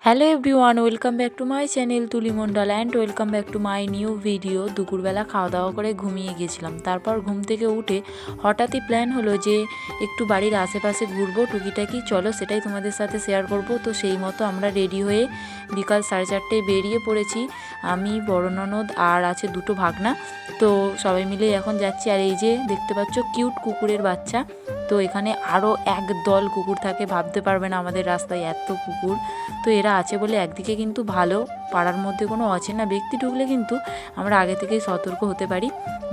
Hello everyone, welcome back to my channel Tuli Mondal and welcome back to my new video. দুপুরবেলা খাওয়া দাওয়া করে ঘুমিয়ে গেছিলাম। তারপর ঘুম থেকে উঠে হঠাৎই প্ল্যান হলো যে একটু বাড়ির আশেপাশে ঘুরবো, টুকিটাকি চলো সেটাই তোমাদের সাথে শেয়ার করব। তো সেই মতো আমরা রেডি হয়ে বিকাল 4:30টায় বেরিয়ে পড়েছি। আমি, বড় ননদ আর আছে দুটো ভাগনা। তো সবাই মিলে এখন যাচ্ছি। আর এই যে দেখতে পাচ্ছ কিউট কুকুরের বাচ্চা। তো এখানে আরও এক দল কুকুর থাকে, ভাবতে পারবে না আমাদের রাস্তায় এত কুকুর। তো এরা আছে বলে একদিকে কিন্তু ভালো, পাড়ার মধ্যে কোনো অচেনা ব্যক্তি ঢুকলে কিন্তু আমরা আগে থেকেই সতর্ক হতে পারি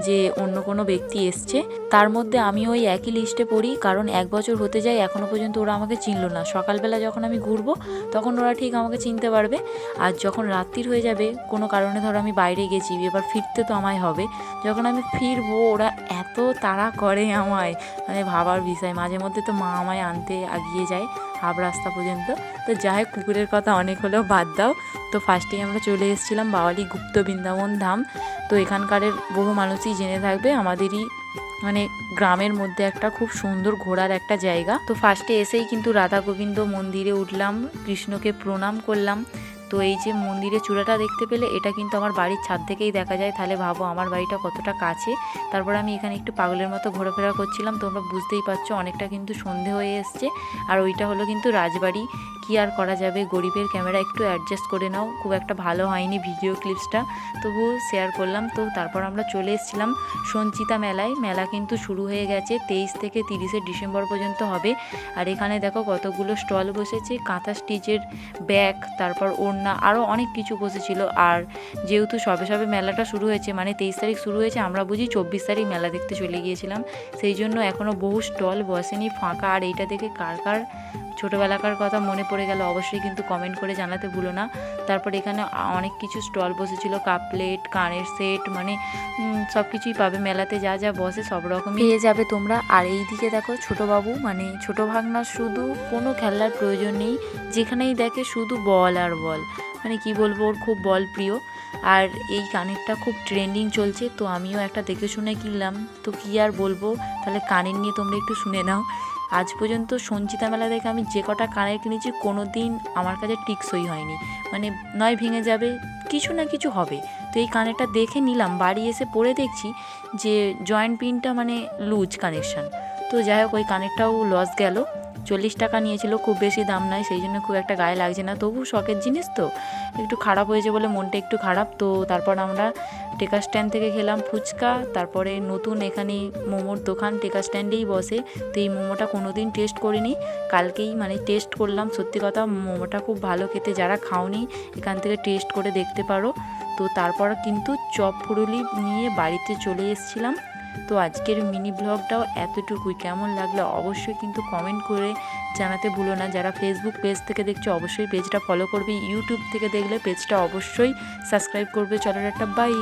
যে অন্য কোনো ব্যক্তি এসছে। তার মধ্যে আমি ওই একই লিস্টে পড়ি, কারণ 1 বছর হতে যায় এখনও পর্যন্ত ওরা আমাকে চিনলো না। সকালবেলা যখন আমি ঘুরবো তখন ওরা ঠিক আমাকে চিনতে পারবে, আর যখন রাত্রির হয়ে যাবে কোনো কারণে ধরো আমি বাইরে গেছি, এবার ফিরতে তো আমায় হবে, যখন আমি ফিরবো ওরা এত তাড়া করে আমায়, মানে ভাবার বিষয়। মাঝে মধ্যে তো মা আমায় আনতে এগিয়ে যায় হাফ রাস্তা পর্যন্ত। তো যাই হোক, কুকুরের কথা অনেক হলেও বাদ দাও। তো ফার্স্টেই আমরা চলে এসেছিলাম বাওয়ালি গুপ্ত বৃন্দাবন ধাম। তো এখানকারের বহু মানুষই জেনে থাকবে, আমাদেরই মানে গ্রামের মধ্যে একটা খুব সুন্দর ঘোরার একটা জায়গা। তো ফার্স্টে এসেই কিন্তু রাধা গোবিন্দ মন্দিরে উঠলাম, কৃষ্ণকে প্রণাম করলাম। তো এই যে মন্দিরের চূড়াটা দেখতে পেলে, এটা কিন্তু আমার বাড়ির ছাদ থেকেই দেখা যায়। তাহলে ভাবো আমার বাড়িটা কতটা কাছে। তারপর আমি এখানে একটু পাগলের মতো ঘোরাফেরা করছিলাম। তোমরা বুঝতেই পারছো অনেকটা কিন্তু সন্ধে হয়ে এসছে। আর ওইটা হলো কিন্তু রাজবাড়ি। কি আর করা যাবে, গরিবের ক্যামেরা একটু অ্যাডজাস্ট করে নাও। খুব একটা ভালো হয়নি ভিডিও ক্লিপসটা, তবু শেয়ার করলাম। তো তারপর আমরা চলে এসেছিলাম সঞ্চিতা মেলায়। মেলা কিন্তু শুরু হয়ে গেছে, 23 থেকে 30শে ডিসেম্বর পর্যন্ত হবে। আর এখানে দেখো কতগুলো স্টল বসেছে, কাঁথা স্টিচের ব্যাগ, তারপর ওড়না, আরও অনেক কিছু বসেছিল। আর যেহেতু সবে সবে মেলাটা শুরু হয়েছে, মানে 23 তারিখ শুরু হয়েছে, আমরা বুঝি 24 তারিখ মেলা দেখতে চলে গিয়েছিলাম। সেই জন্য এখনও বহু স্টল বসেনি, ফাঁকা। আর এইটা দেখে কার কার ছোটোবেলাকার কথা মনে পড়ে গেল অবশ্যই কিন্তু কমেন্ট করে জানাতে ভুলো না। তারপর এখানে অনেক কিছু স্টল বসেছিল, কাপ প্লেট, কানের সেট, মানে সব কিছুই পাবে। মেলাতে যা যা বসে সব রকমই পেয়ে যাবে তোমরা। আর এই দিকে দেখো ছোটোবাবু, মানে ছোটো ভাগনা, শুধু কোনো খেলার প্রয়োজন নেই, যেখানেই দেখে শুধু বল আর বল, মানে কি বলবো, ওর খুব বল প্রিয়। আর এই কানেরটা খুব ট্রেন্ডিং চলছে, তো আমিও একটা দেখে শুনে কিনলাম। তো কি আর বলবো, তাহলে কানের নিয়ে তোমরা একটু শুনে নাও। আজ পর্যন্ত সঞ্চিতা মেলা থেকে আমি যে কটা কানের কিনেছি কোনো দিন আমার কাছে টিকসই হয়নি, মানে নয় ভেঙে যাবে, কিছু না কিছু হবে। তো এই কানেরটা দেখে নিলাম, বাড়ি এসে পরে দেখছি যে জয়েন্ট পিনটা মানে লুজ কানেকশান। তো যাই হোক, ওই কানেরটাও লস গেল। 40 টাকা নিয়েছিল, খুব বেশি দাম নয়, সেই জন্য খুব একটা গায়ে লাগছে না। তবু শখের জিনিস তো, একটু খারাপ হয়েছে বলে মনটা একটু খারাপ। তো তারপর আমরা টেকা স্ট্যান্ড থেকে খেলাম ফুচকা। তারপরে নতুন এখানে মোমোর দোকান টেকা স্ট্যান্ডেই বসে। তো এই মোমোটা কোনো দিন টেস্ট করিনি, কালকেই মানে টেস্ট করলাম। সত্যি কথা, মোমোটা খুব ভালো খেতে, যারা খাওনি এখান থেকে টেস্ট করে দেখতে পারো। তো তারপর কিন্তু চপ ফুরুলি নিয়ে বাড়িতে চলে এসেছিলাম। তো আজকের মিনি ব্লগটাও এতটুকুই। কেমন লাগলো অবশ্যই কিন্তু কমেন্ট করে জানাতে ভুলো না। যারা ফেসবুক পেজ থেকে দেখছো অবশ্যই পেজটা ফলো করবে, ইউটিউব থেকে দেখলে পেজটা অবশ্যই সাবস্ক্রাইব করবে। চলো একটা বাই।